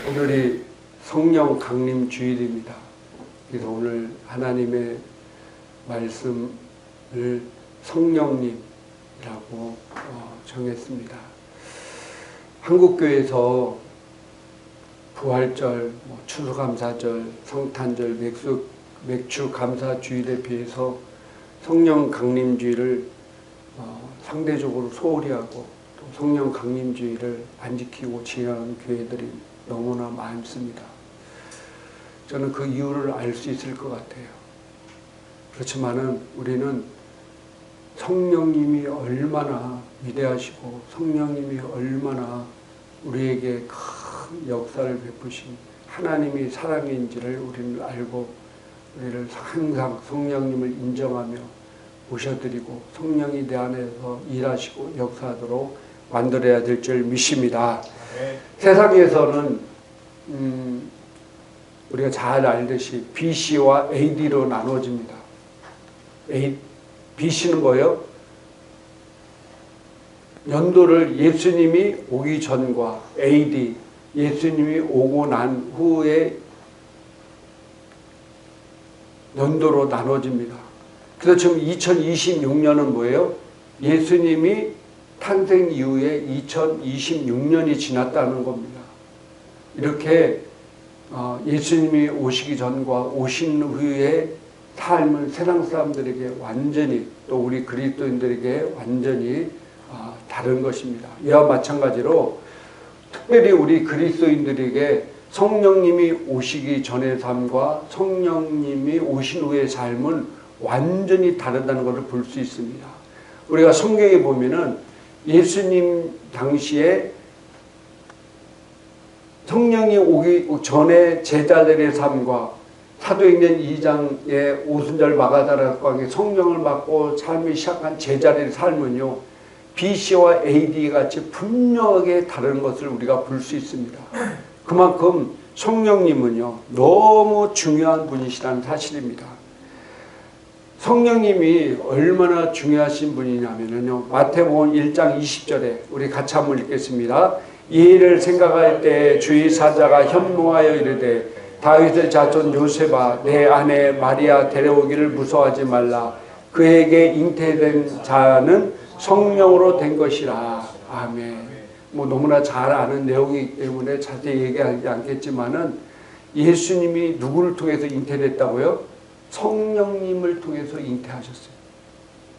오늘이 성령 강림 주일입니다. 그래서 오늘 하나님의 말씀을 성령님이라고 정했습니다. 한국교회에서 부활절, 추수감사절, 성탄절, 맥주감사주일에 비해서 성령 강림주일을 상대적으로 소홀히 하고 또 성령 강림주일을 안 지키고 지내는 교회들이 너무나 많습니다. 저는 그 이유를 알 수 있을 것 같아요. 그렇지만은 우리는 성령님이 얼마나 위대하시고 성령님이 얼마나 우리에게 큰 역사를 베푸신 하나님이 사랑인지를 우리는 알고 우리를 항상 성령님을 인정하며 모셔드리고 성령이 내 안에서 일하시고 역사하도록 만들어야 될 줄 믿습니다. 네. 세상에서는 우리가 잘 알듯이 BC와 AD로 나눠집니다. BC는 뭐예요? 연도를 예수님이 오기 전과 AD, 예수님이 오고 난 후에 연도로 나눠집니다. 그래서 지금 2026년은 뭐예요? 예수님이 탄생 이후에 2026년이 지났다는 겁니다. 이렇게 예수님이 오시기 전과 오신 후에 삶은 세상 사람들에게 완전히 또 우리 그리스도인들에게 완전히 다른 것입니다. 이와 마찬가지로 특별히 우리 그리스도인들에게 성령님이 오시기 전의 삶과 성령님이 오신 후의 삶은 완전히 다르다는 것을 볼 수 있습니다. 우리가 성경에 보면은 예수님 당시에 성령이 오기 전에 제자들의 삶과 사도행전 2장의 오순절 마가다락과 성령을 받고 삶이 시작한 제자들의 삶은요, BC와 AD 같이 분명하게 다른 것을 우리가 볼 수 있습니다. 그만큼 성령님은요, 너무 중요한 분이시라는 사실입니다. 성령님이 얼마나 중요하신 분이냐면요, 마태복음 1장 20절에 우리 같이 한번 읽겠습니다. 이 일을 생각할 때 주의 사자가 현몽하여 이르되 다윗의 자손 요셉아 내 아내 마리아 데려오기를 무서워하지 말라. 그에게 잉태된 자는 성령으로 된 것이라. 아멘. 너무나 잘 아는 내용이기 때문에 자세히 얘기하지 않겠지만은 예수님이 누구를 통해서 잉태됐다고요? 성령님을 통해서 잉태하셨어요.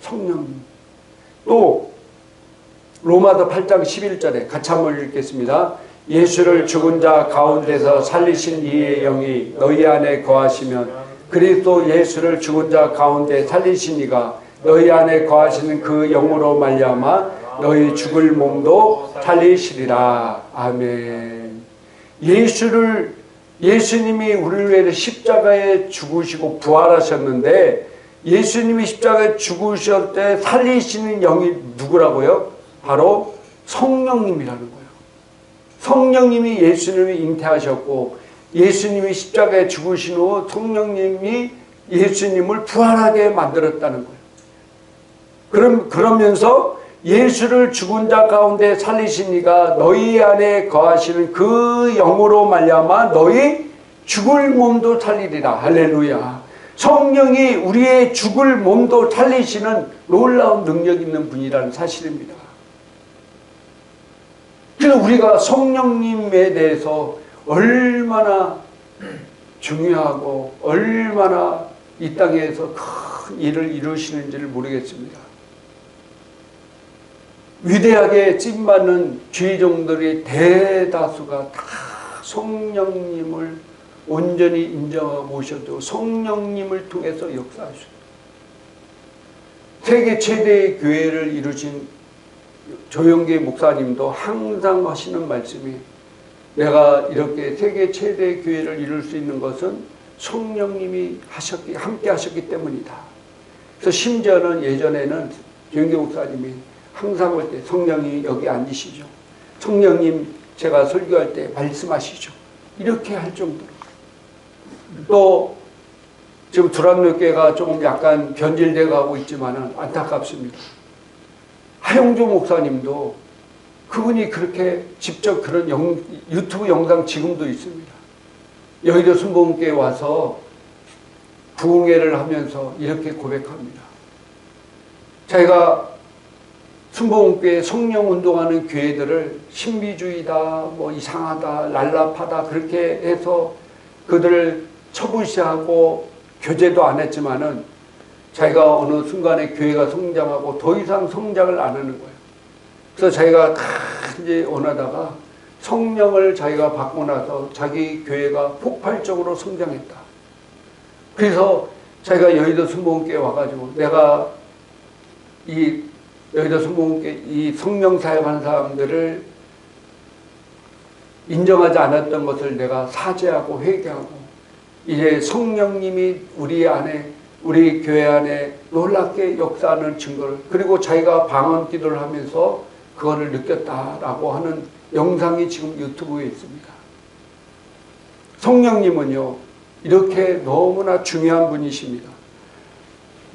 성령님. 또 로마서 8장 11절에 같이 한번 읽겠습니다. 예수를 죽은 자 가운데서 살리신 이의 영이 너희 안에 거하시면 그리스도 예수를 죽은 자 가운데 살리신 이가 너희 안에 거하시는 그 영으로 말미암아 너희 죽을 몸도 살리시리라. 아멘. 예수님이 우리를 위해 십자가에 죽으시고 부활하셨는데 예수님이 십자가에 죽으실 때 살리시는 영이 누구라고요? 바로 성령님이라는 거예요. 성령님이 예수님을 잉태하셨고 예수님이 십자가에 죽으신 후 성령님이 예수님을 부활하게 만들었다는 거예요. 그러면서 예수를 죽은 자 가운데 살리신 이가 너희 안에 거하시는 그 영으로 말미암아 너희 죽을 몸도 살리리라. 할렐루야. 성령이 우리의 죽을 몸도 살리시는 놀라운 능력 있는 분이라는 사실입니다. 그래서 우리가 성령님에 대해서 얼마나 중요하고 얼마나 이 땅에서 큰 일을 이루시는지를 모르겠습니다. 위대하게 찐받는 죄종들의 대다수가 다 성령님을 온전히 인정하고 모셔도 성령님을 통해서 역사하셨습니다. 세계 최대의 교회를 이루신 조영계 목사님도 항상 하시는 말씀이 내가 이렇게 세계 최대의 교회를 이룰 수 있는 것은 성령님이 함께 하셨기 때문이다. 그래서 심지어는 예전에는 조영계 목사님이 항상 올 때 성령이 여기 앉으시죠. 성령님 제가 설교할 때 말씀하시죠. 이렇게 할 정도로. 또 지금 두란노교회가 조금 약간 변질되어 가고 있지만은 안타깝습니다. 하용조 목사님도 그분이 그렇게 직접 그런 유튜브 영상 지금도 있습니다. 여의도 순복음교회에 와서 부흥회를 하면서 이렇게 고백합니다. 자기가 순복음교회 성령 운동하는 교회들을 신비주의다, 뭐 이상하다, 랄랍하다 그렇게 해서 그들을 처부시하고 교제도 안 했지만은 자기가 어느 순간에 교회가 성장하고 더 이상 성장을 안 하는 거예요. 그래서 자기가 다 이제 원하다가 성령을 자기가 받고 나서 자기 교회가 폭발적으로 성장했다. 그래서 자기가 여의도 순복음교회에 와가지고 내가 이 여의도 순복음교회 이 성령 사역하는 사람들을 인정하지 않았던 것을 내가 사죄하고 회개하고 이제 성령님이 우리 교회 안에 놀랍게 역사하는 증거를 그리고 자기가 방언 기도를 하면서 그거를 느꼈다라고 하는 영상이 지금 유튜브에 있습니다. 성령님은요 이렇게 너무나 중요한 분이십니다.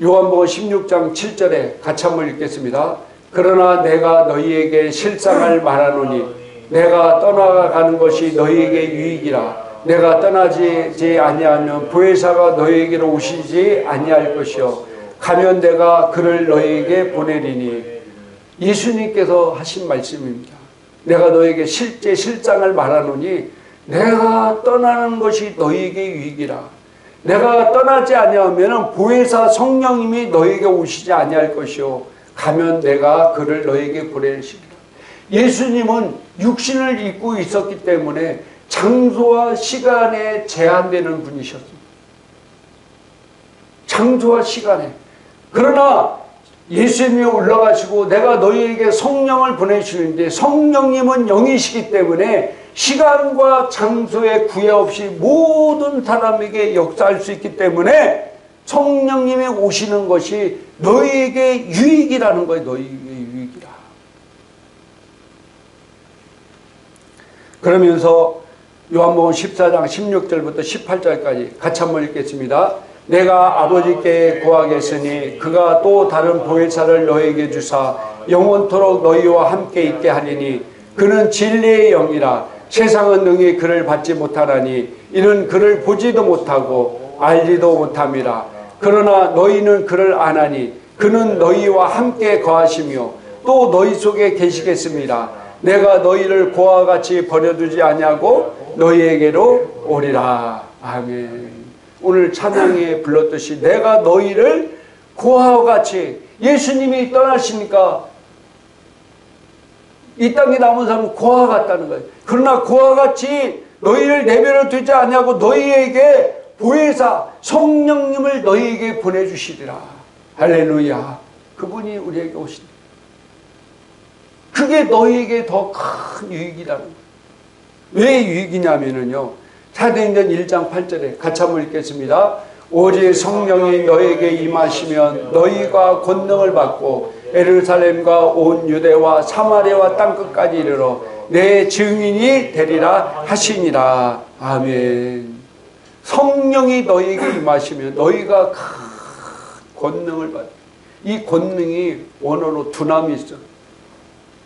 요한복음 16장 7절에 같이 한번 읽겠습니다. 그러나 내가 너희에게 실상을 말하노니 내가 떠나가는 것이 너희에게 유익이라. 내가 떠나지 아니하면 보혜사가 너희에게로 오시지 아니할 것이요 가면 내가 그를 너희에게 보내리니. 예수님께서 하신 말씀입니다. 내가 너희에게 실상을 말하노니 내가 떠나는 것이 너희에게 유익이라. 내가 떠나지 아니하면 보혜사 성령님이 너희에게 오시지 아니할 것이요 가면 내가 그를 너희에게 보내시리라. 예수님은 육신을 입고 있었기 때문에 장소와 시간에 제한되는 분이셨습니다. 장소와 시간에. 그러나 예수님이 올라가시고 내가 너희에게 성령을 보내시는데 성령님은 영이시기 때문에 시간과 장소에 구애 없이 모든 사람에게 역사할 수 있기 때문에 성령님이 오시는 것이 너희에게 유익이라는 거예요. 너희에게 유익이라. 그러면서 요한복음 14장 16절부터 18절까지 같이 한번 읽겠습니다. 내가 아버지께 구하겠으니 그가 또 다른 보혜사를 너희에게 주사 영원토록 너희와 함께 있게 하리니 그는 진리의 영이라. 세상은 능히 그를 받지 못하나니 이는 그를 보지도 못하고 알지도 못함이라. 그러나 너희는 그를 아나니 그는 너희와 함께 거하시며 또 너희 속에 계시겠습니다. 내가 너희를 고와 같이 버려두지 아니하고 너희에게로 오리라. 아멘. 오늘 찬양에 불렀듯이 내가 너희를 고와 같이, 예수님이 떠나시니까 이 땅에 남은 사람은 고와 같다는 거예요. 그러나 고와 같이 너희를 내버려 두지 아니하고 너희에게 보혜사 성령님을 너희에게 보내주시리라. 할렐루야. 그분이 우리에게 오신, 그게 너희에게 더 큰 유익이라는 거예요. 왜 유익이냐면요, 사도행전 1장 8절에 같이 한번 읽겠습니다. 오직 성령이 너희에게 임하시면 너희가 권능을 받고 예루살렘과 온 유대와 사마리아와 땅끝까지 이르러 내 증인이 되리라 하시니라. 아멘. 성령이 너희에게 임하시면 너희가 큰 권능을 받고, 이 권능이 원어로 두나미스,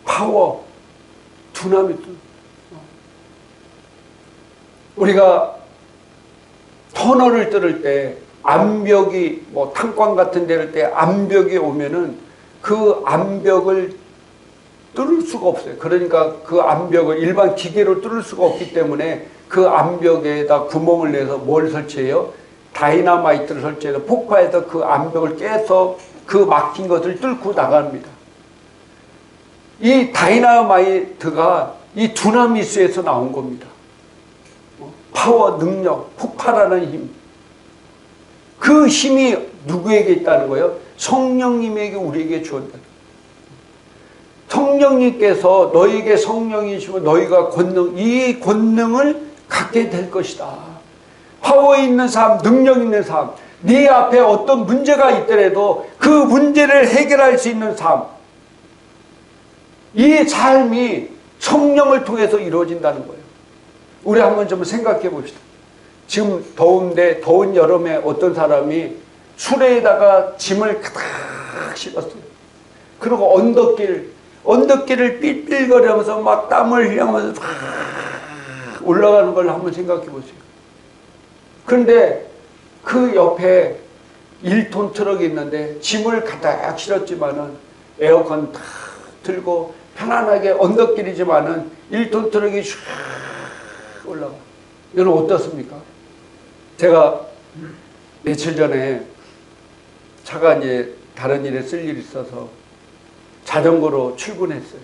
파워, 두나미스. 우리가 터널을 뚫을 때 암벽이, 뭐 탄광 같은 데를 때 암벽이 오면은 그 암벽을 뚫을 수가 없어요. 그러니까 그 암벽을 일반 기계로 뚫을 수가 없기 때문에 그 암벽에다 구멍을 내서 뭘 설치해요? 다이나마이트를 설치해서 폭파해서 그 암벽을 깨서 그 막힌 것을 뚫고 나갑니다. 이 다이나마이트가 이 두나미스에서 나온 겁니다. 파워, 능력, 폭발하는 힘. 그 힘이 누구에게 있다는 거예요? 성령님에게, 우리에게 주었다. 성령님께서 너희에게 성령이시고 너희가 권능, 이 권능을 갖게 될 것이다. 파워 있는 삶, 능력 있는 삶, 네 앞에 어떤 문제가 있더라도 그 문제를 해결할 수 있는 삶, 이 삶이 성령을 통해서 이루어진다는 거예요. 우리 한번 좀 생각해 봅시다. 지금 더운데, 더운 여름에 어떤 사람이 수레에다가 짐을 가득 실었어요. 그리고 언덕길, 언덕길을 삘삘거리면서 막 땀을 흘리면서 올라가는 걸 한번 생각해 보세요. 그런데 그 옆에 1톤 트럭이 있는데 짐을 가득 실었지만은 에어컨 다 틀고 편안하게 언덕길이지만은 1톤 트럭이 슉 올라가. 여러분 어떻습니까? 제가 며칠 전에 차가 이제 다른 일에 쓸 일이 있어서 자전거로 출근했어요.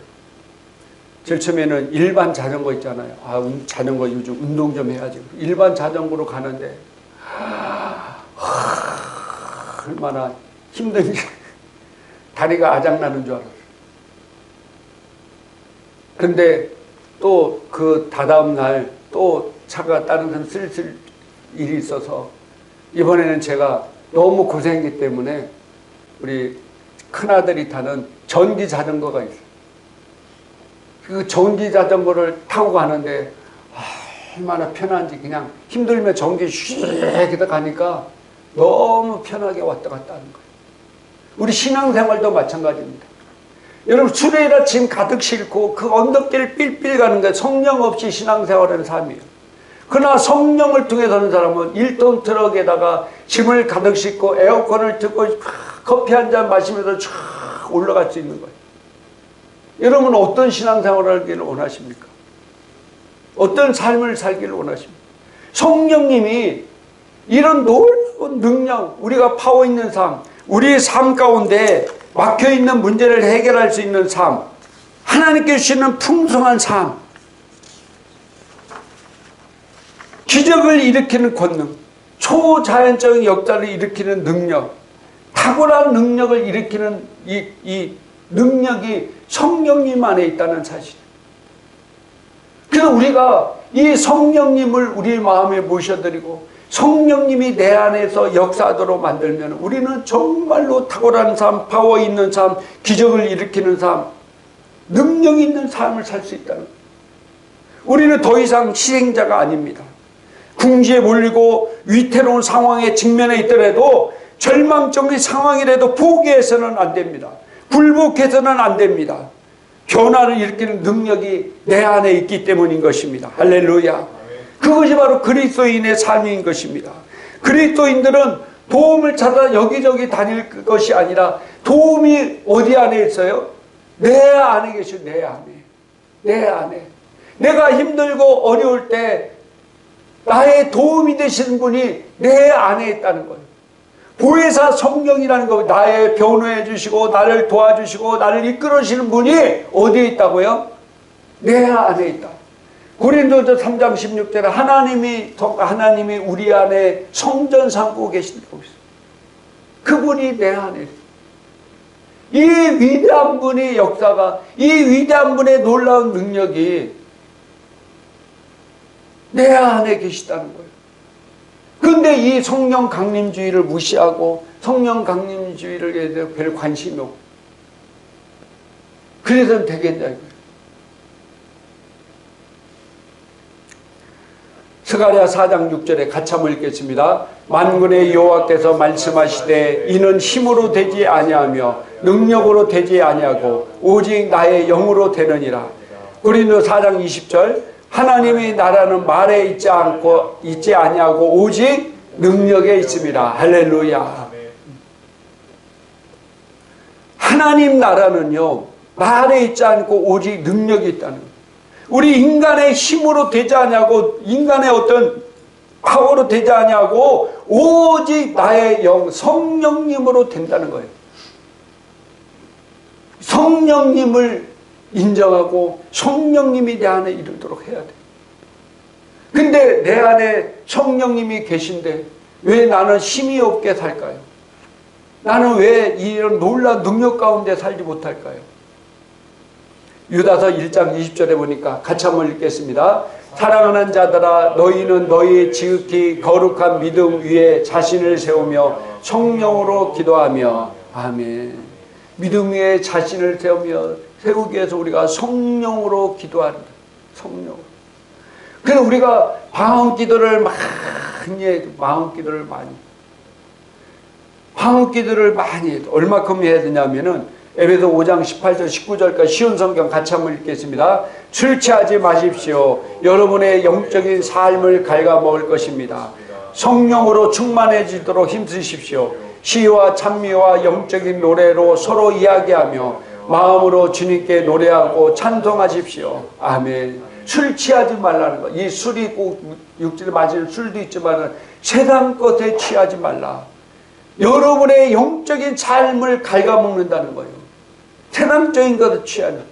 제일 처음에는 일반 자전거 있잖아요. 자전거 요즘 운동 좀 해야지. 일반 자전거로 가는데 얼마나 힘든지 다리가 아작나는 줄 알았어요. 근데 또 그 다다음 날 또 차가 다른 사람 쓸 일이 있어서 이번에는 제가 너무 고생했기 때문에 우리 큰아들이 타는 전기 자전거가 있어요. 그 전기 자전거를 타고 가는데 얼마나 편한지 그냥 힘들면 전기 쉬게 가니까 너무 편하게 왔다 갔다 하는 거예요. 우리 신앙생활도 마찬가지입니다. 여러분 수레에다 짐 가득 싣고 그 언덕길 삘삘 가는 게 성령 없이 신앙생활하는 삶이에요. 그러나 성령을 통해 사는 사람은 1톤 트럭에다가 짐을 가득 싣고 에어컨을 틀고 커피 한 잔 마시면서 쫙 올라갈 수 있는 거예요. 여러분은 어떤 신앙생활을 하기를 원하십니까? 어떤 삶을 살기를 원하십니까? 성령님이 이런 놀라운 능력, 우리가 파워 있는 삶, 우리의 삶 가운데 막혀있는 문제를 해결할 수 있는 삶, 하나님께 주시는 풍성한 삶, 기적을 일으키는 권능, 초자연적인 역사를 일으키는 능력, 탁월한 능력을 일으키는 이 능력이 성령님 안에 있다는 사실. 그래서 우리가 이 성령님을 우리 마음에 모셔드리고 성령님이 내 안에서 역사하도록 만들면 우리는 정말로 탁월한 삶, 파워 있는 삶, 기적을 일으키는 삶, 능력 있는 삶을 살 수 있다는 거예요. 우리는 더 이상 희생자가 아닙니다. 궁지에 몰리고 위태로운 상황에 직면해 있더라도 절망적인 상황이라도 포기해서는 안 됩니다. 굴복해서는 안 됩니다. 변화를 일으키는 능력이 내 안에 있기 때문인 것입니다. 할렐루야. 그것이 바로 그리스도인의 삶인 것입니다. 그리스도인들은 도움을 찾아 여기저기 다닐 것이 아니라 도움이 어디 안에 있어요? 내 안에 계셔. 내 안에. 내 안에. 내가 힘들고 어려울 때 나의 도움이 되시는 분이 내 안에 있다는 거예요. 보혜사 성령이라는 거, 나의 변호해 주시고 나를 도와주시고 나를 이끌어주시는 분이 어디에 있다고요? 내 안에 있다. 고린도서 3장 16절에 하나님이 우리 안에 성전 삼고 계신다고 했어요. 그분이 내 안에 있어요. 이 위대한 분의 역사가, 이 위대한 분의 놀라운 능력이 내 안에 계시다는 거예요. 그런데 이 성령 강림주의를 무시하고 성령 강림주의를 대해서 별 관심이 없고 그래서는 되겠냐 이거예요. 스가랴 4장 6절에 같이 한번 읽겠습니다. 만군의 여호와께서 말씀하시되 이는 힘으로 되지 아니하며 능력으로 되지 아니하고 오직 나의 영으로 되느니라. 고린도 4장 20절 하나님의 나라는 말에 있지 아니하고 오직 능력에 있습니다. 할렐루야. 하나님 나라는요 말에 있지 않고 오직 능력이 있다는 거예요. 우리 인간의 힘으로 되지 아니하고 인간의 어떤 파워로 되지 아니하고 오직 나의 영 성령님으로 된다는 거예요. 성령님을 인정하고 성령님이 내 안에 이르도록 해야 돼. 근데 내 안에 성령님이 계신데 왜 나는 힘이 없게 살까요? 나는 왜 이런 놀라운 능력 가운데 살지 못할까요? 유다서 1장 20절에 보니까 같이 한번 읽겠습니다. 사랑하는 자들아 너희는 너희 지극히 거룩한 믿음 위에 자신을 세우며 성령으로 기도하며 아멘. 믿음 위에 자신을 세우기 위해서 우리가 성령으로 기도한다. 성령으로. 그래서 우리가 방언 기도를 많이 해도 방언 기도를 많이 해도 얼마큼 해야 되냐면은 에베소 5장 18절 19절까지 쉬운 성경 같이 한번 읽겠습니다. 술 취하지 마십시오. 여러분의 영적인 삶을 갉아먹을 것입니다. 성령으로 충만해지도록 힘쓰십시오. 시와 찬미와 영적인 노래로 서로 이야기하며 마음으로 주님께 노래하고 찬송하십시오. 아멘. 술 취하지 말라는 거. 이 술이 꼭 육질을 마시는 술도 있지만 세상 것에 취하지 말라. 여러분의 영적인 삶을 갉아먹는다는 거예요. 세상적인 것에 취하는.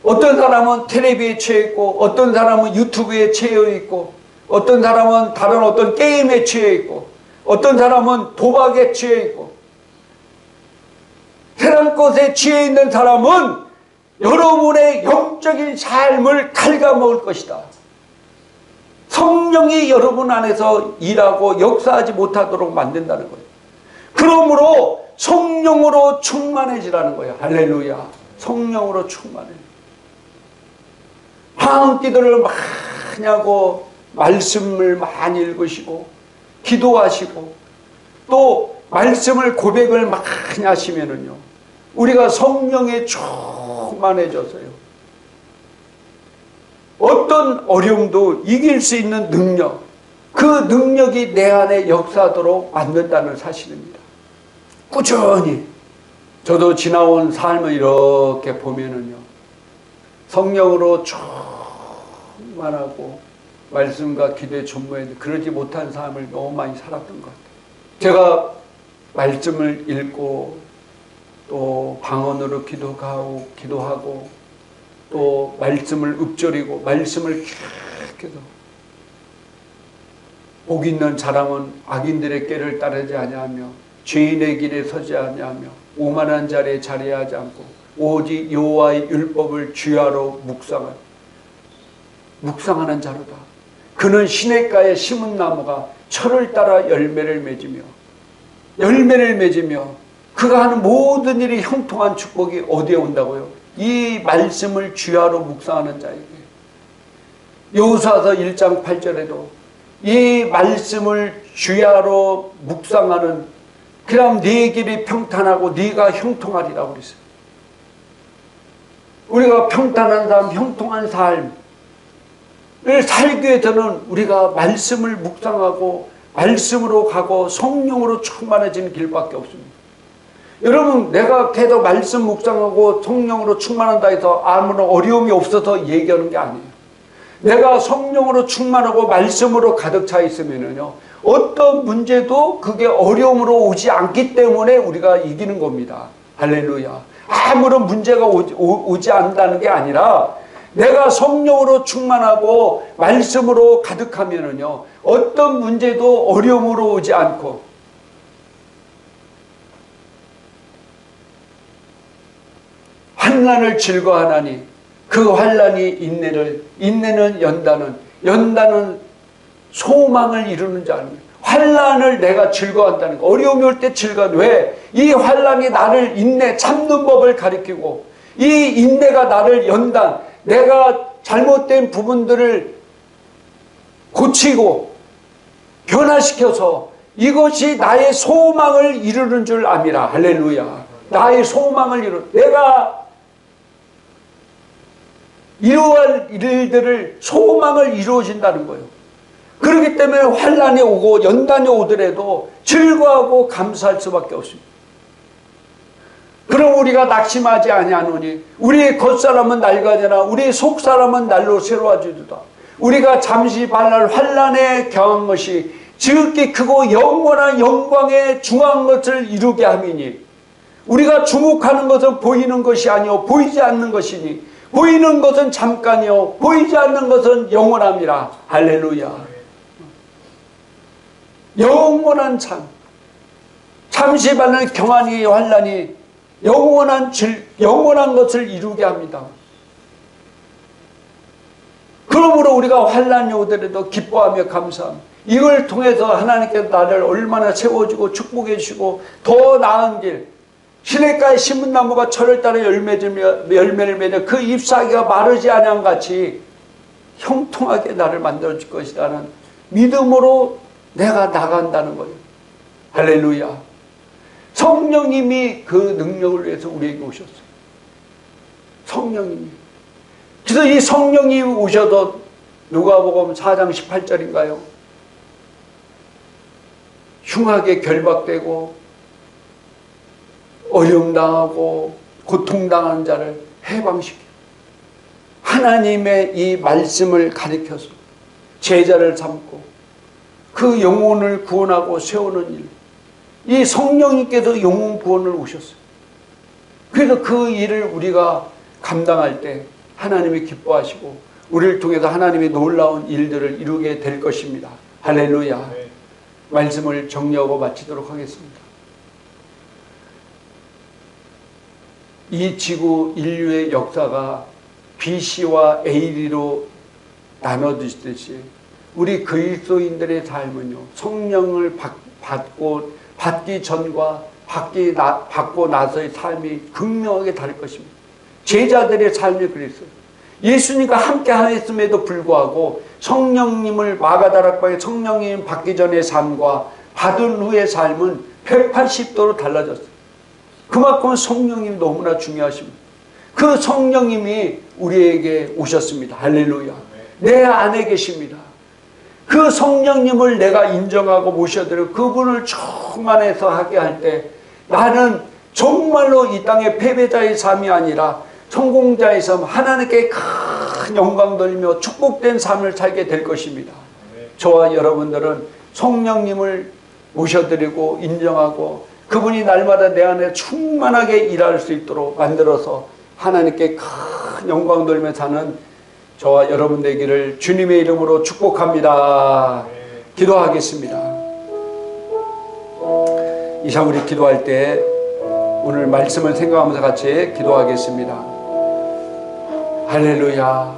어떤 사람은 텔레비에 취해 있고, 어떤 사람은 유튜브에 취해 있고, 어떤 사람은 다른 어떤 게임에 취해 있고, 어떤 사람은 도박에 취해 있고. 세상 것에 취해 있는 사람은 여러분의 영적인 삶을 갉아먹을 것이다. 성령이 여러분 안에서 일하고 역사하지 못하도록 만든다는 거예요. 그러므로 성령으로 충만해지라는 거예요. 할렐루야. 성령으로 충만해. 방언 기도를 많이 하고 말씀을 많이 읽으시고 기도하시고 또 말씀을 고백을 많이 하시면은요, 우리가 성령에 충만해져서요, 어떤 어려움도 이길 수 있는 능력, 그 능력이 내 안에 역사하도록 만든다는 사실입니다. 꾸준히 저도 지나온 삶을 이렇게 보면은요, 성령으로 충만하고 말씀과 기도에 전무했는데 그러지 못한 삶을 너무 많이 살았던 것 같아요. 제가 말씀을 읽고 또 방언으로 기도하고 또 말씀을 읊조리고 말씀을 계속해서 복 있는 사람은 악인들의 꾀를 따르지 아니하며 죄인의 길에 서지 아니하며 오만한 자리에 자리하지 않고 오직 여호와의 율법을 주야로 묵상하는 자로다. 그는 시냇가에 심은 나무가 철을 따라 열매를 맺으며 그가 하는 모든 일이 형통한 축복이 어디에 온다고요? 이 말씀을 주야로 묵상하는 자에게. 여호수아서 1장 8절에도 이 말씀을 주야로 묵상하는, 그럼 네 길이 평탄하고 네가 형통하리라고 그랬어요. 우리가 평탄한 삶, 형통한 삶을 살기 위해서는 우리가 말씀을 묵상하고 말씀으로 가고 성령으로 충만해지는 길밖에 없습니다. 여러분, 내가 계속 말씀 묵상하고 성령으로 충만한다 해서 아무런 어려움이 없어서 얘기하는 게 아니에요. 내가 성령으로 충만하고 말씀으로 가득 차 있으면요, 어떤 문제도 그게 어려움으로 오지 않기 때문에 우리가 이기는 겁니다. 할렐루야. 아무런 문제가 오지 않는다는 게 아니라 내가 성령으로 충만하고 말씀으로 가득하면요, 어떤 문제도 어려움으로 오지 않고, 환난을 즐거워하나니 그 환난이 인내는 연단은 소망을 이루는 자 아닙니까? 환난을 내가 즐거워한다는 거. 어려움이 올 때 즐거워. 왜? 이 환난이 나를 인내, 참는 법을 가리키고, 이 인내가 나를 내가 잘못된 부분들을 고치고 변화시켜서 이것이 나의 소망을 이루는 줄 압니다. 할렐루야. 나의 소망을 내가 이루어할 일들을 소망을 이루어진다는 거예요. 그렇기 때문에 환난이 오고 연단이 오더라도 즐거워하고 감사할 수밖에 없습니다. 그럼 우리가 낙심하지 아니하노니 우리의 겉사람은 낡아지나 우리의 속사람은 날로 새로워지도다. 우리가 잠시 발날 환난에 경한 것이 지극히 크고 영원한 영광에 중한 것을 이루게 함이니, 우리가 주목하는 것은 보이는 것이 아니요 보이지 않는 것이니 보이는 것은 잠깐이요 보이지 않는 것은 영원함이라. 할렐루야. 영원한 참, 잠시 발날 경한 이 환난이 영원한 것을 이루게 합니다. 그러므로 우리가 환난이 오더라도 기뻐하며 감사합니다. 이걸 통해서 하나님께서 나를 얼마나 세워주고 축복해 주시고 더 나은 길, 시냇가에 심은 나무가 철을 따라 열매를 맺어 그 잎사귀가 마르지 아니한 같이 형통하게 나를 만들어 줄 것이라는 믿음으로 내가 나간다는 거예요. 할렐루야. 성령님이 그 능력을 위해서 우리에게 오셨어요. 성령님이. 그래서 이 성령이 오셔도 누가복음 4장 18절인가요? 흉하게 결박되고 어려움당하고 고통당하는 자를 해방시켜 하나님의 이 말씀을 가리켜서 제자를 삼고 그 영혼을 구원하고 세우는 일, 이 성령님께서 영혼 구원을 오셨어요. 그래서 그 일을 우리가 감당할 때 하나님이 기뻐하시고 우리를 통해서 하나님의 놀라운 일들을 이루게 될 것입니다. 할렐루야. 말씀을 정리하고 마치도록 하겠습니다. 이 지구 인류의 역사가 BC와 AD로 나눠지듯이 우리 그리스도인들의 삶은요, 성령을 받기 전과 받고 나서의 삶이 극명하게 다를 것입니다. 제자들의 삶이 그랬어요. 예수님과 함께 하였음에도 불구하고 성령님을 마가다락방에 성령님 받기 전의 삶과 받은 후의 삶은 180도로 달라졌어요. 그만큼 성령님이 너무나 중요하십니다. 그 성령님이 우리에게 오셨습니다. 할렐루야. 내 안에 계십니다. 그 성령님을 내가 인정하고 모셔드리고 그분을 충만해서 하게 할 때 나는 정말로 이 땅의 패배자의 삶이 아니라 성공자의 삶, 하나님께 큰 영광 돌리며 축복된 삶을 살게 될 것입니다. 저와 여러분들은 성령님을 모셔드리고 인정하고 그분이 날마다 내 안에 충만하게 일할 수 있도록 만들어서 하나님께 큰 영광 돌리며 사는 저와 여러분 되기를 주님의 이름으로 축복합니다. 기도하겠습니다. 이상 우리 기도할 때 오늘 말씀을 생각하면서 같이 기도하겠습니다. 할렐루야.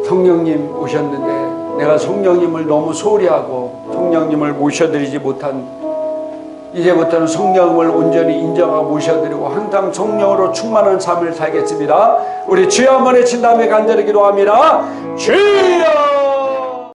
성령님 오셨는데 내가 성령님을 너무 소홀히 하고 성령님을 모셔드리지 못한, 이제부터는 성령을 온전히 인정하고 모셔드리고 항상 성령으로 충만한 삶을 살겠습니다. 우리 주여 한번 외친 다음에 간절히 기도합니다. 주여!